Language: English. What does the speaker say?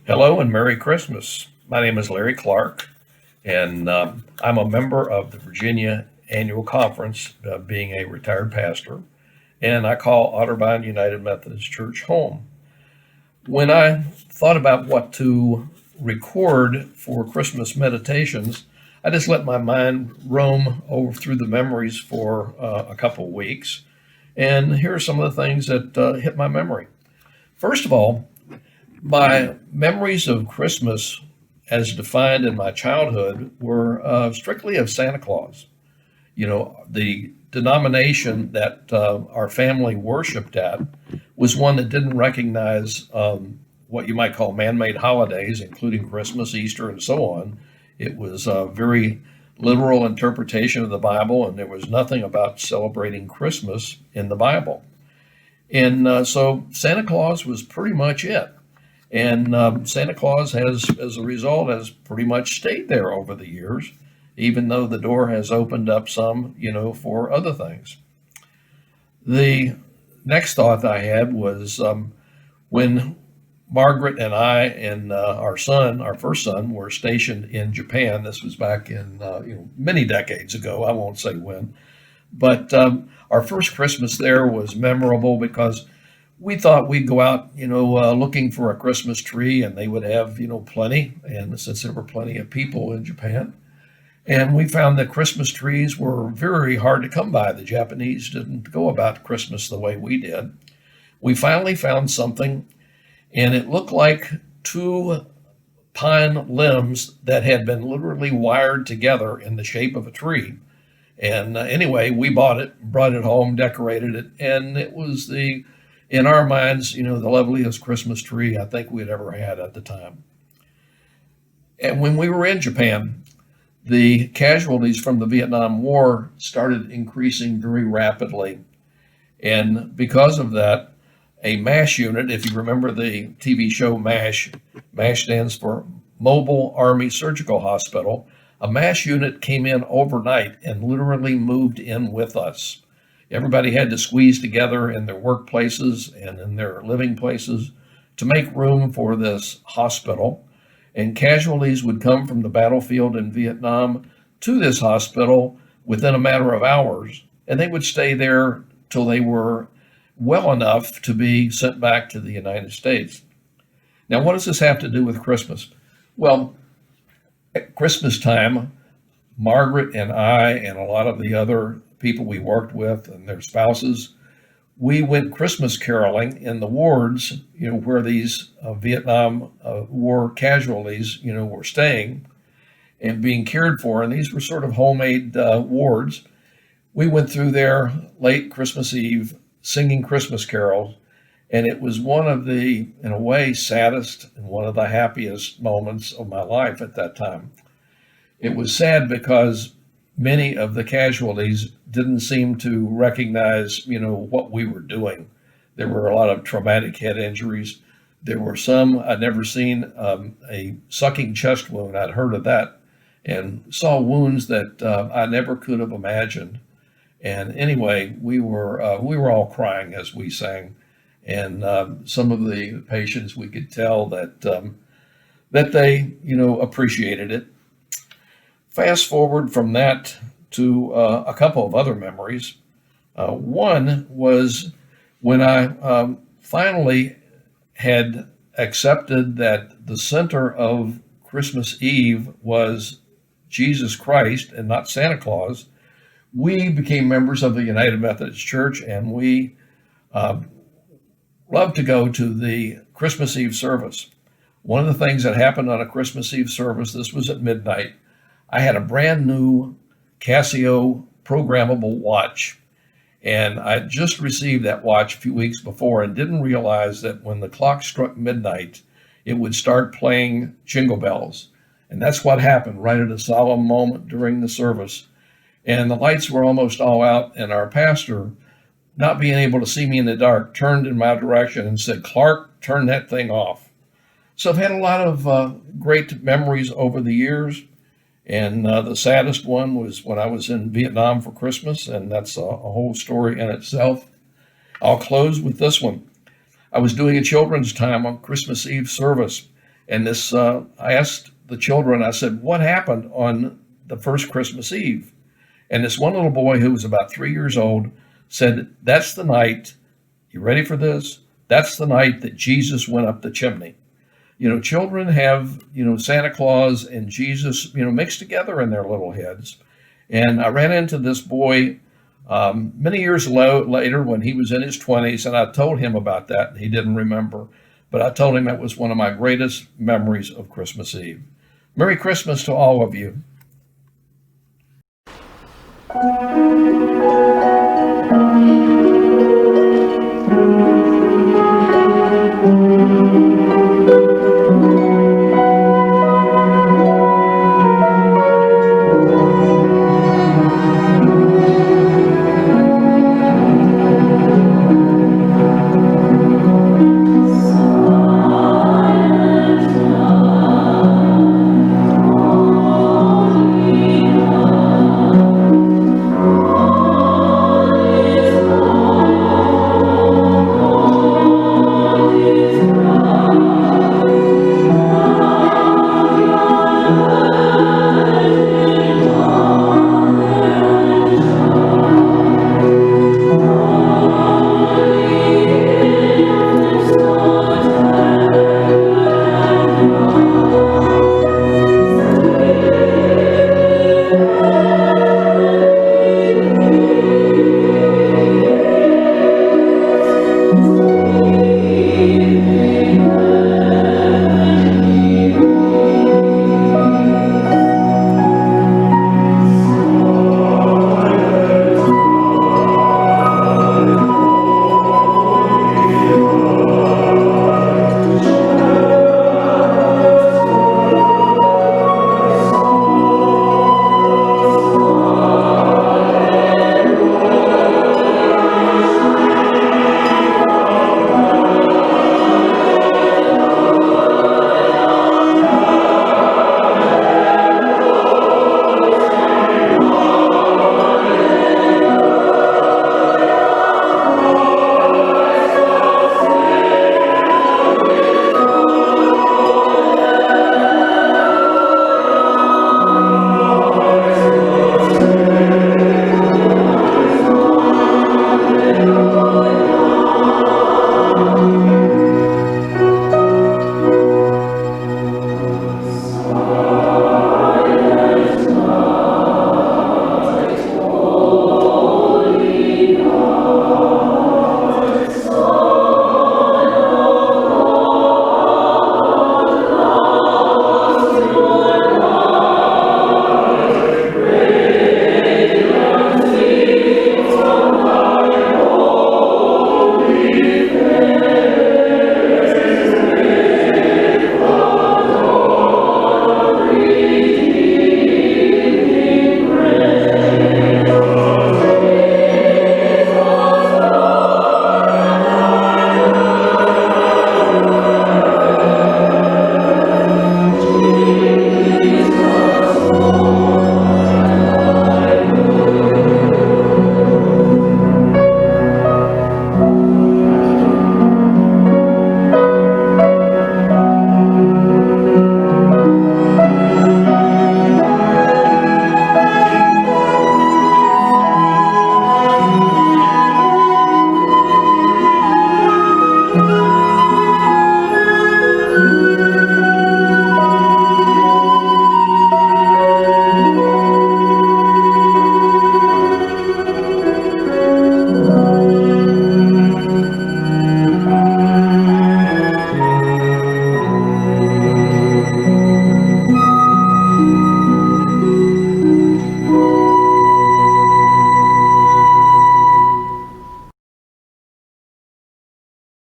Hello and Merry Christmas. My name is Larry Clark, and I'm a member of the Virginia Annual Conference, being a retired pastor, and I call Otterbein United Methodist Church home. When I thought about what to record for Christmas meditations, I just let my mind roam over through the memories for a couple of weeks, and here are some of the things that hit my memory. First of all, my memories of Christmas, as defined in my childhood, were strictly of Santa Claus. The denomination that our family worshiped at was one that didn't recognize what you might call man made holidays, including Christmas, Easter, and so on. It was a very literal interpretation of the Bible, and there was nothing about celebrating Christmas in the Bible. And so Santa Claus was pretty much it. And Santa Claus has, as a result, has pretty much stayed there over the years, even though the door has opened up some, for other things. The next thought I had was when Margaret and I and our first son, were stationed in Japan. This was back in, many decades ago. I won't say when. But our first Christmas there was memorable because we thought we'd go out, looking for a Christmas tree, and they would have, plenty. And since there were plenty of people in Japan, and we found that Christmas trees were very hard to come by. The Japanese didn't go about Christmas the way we did. We finally found something, and it looked like two pine limbs that had been literally wired together in the shape of a tree. And anyway, we bought it, brought it home, decorated it, and it was in our minds, the loveliest Christmas tree I think we'd ever had at the time. And when we were in Japan, the casualties from the Vietnam War started increasing very rapidly. And because of that, a MASH unit, if you remember the TV show MASH stands for Mobile Army Surgical Hospital, a MASH unit came in overnight and literally moved in with us. Everybody had to squeeze together in their workplaces and in their living places to make room for this hospital. And casualties would come from the battlefield in Vietnam to this hospital within a matter of hours, and they would stay there till they were well enough to be sent back to the United States. Now, what does this have to do with Christmas? Well, at Christmas time, Margaret and I and a lot of the other people we worked with and their spouses, we went Christmas caroling in the wards, where these Vietnam War casualties, were staying and being cared for. And these were sort of homemade wards. We went through there late Christmas Eve singing Christmas carols. And it was one of the, in a way, saddest and one of the happiest moments of my life at that time. It was sad because many of the casualties didn't seem to recognize, what we were doing. There were a lot of traumatic head injuries. There were some I'd never seen, a sucking chest wound. I'd heard of that and saw wounds that I never could have imagined. And anyway, we were all crying as we sang. And some of the patients, we could tell that they, appreciated it. Fast forward from that to a couple of other memories. One was when I finally had accepted that the center of Christmas Eve was Jesus Christ and not Santa Claus. We became members of the United Methodist Church, and we loved to go to the Christmas Eve service. One of the things that happened on a Christmas Eve service, this was at midnight, I had a brand new Casio programmable watch, and I just received that watch a few weeks before and didn't realize that when the clock struck midnight, it would start playing jingle bells. And that's what happened right at a solemn moment during the service. And the lights were almost all out, and our pastor, not being able to see me in the dark, turned in my direction and said, "Clark, turn that thing off." So I've had a lot of great memories over the years. And the saddest one was when I was in Vietnam for Christmas, and that's a whole story in itself. I'll close with this one. I was doing a children's time on Christmas Eve service, And I asked the children, I said, what happened on the first Christmas Eve? And this one little boy who was about 3 years old said, that's the night, you ready for this? That's the night that Jesus went up the chimney. Children have, Santa Claus and Jesus, mixed together in their little heads. And I ran into this boy many years later when he was in his 20s, and I told him about that, and he didn't remember. But I told him it was one of my greatest memories of Christmas Eve. Merry Christmas to all of you.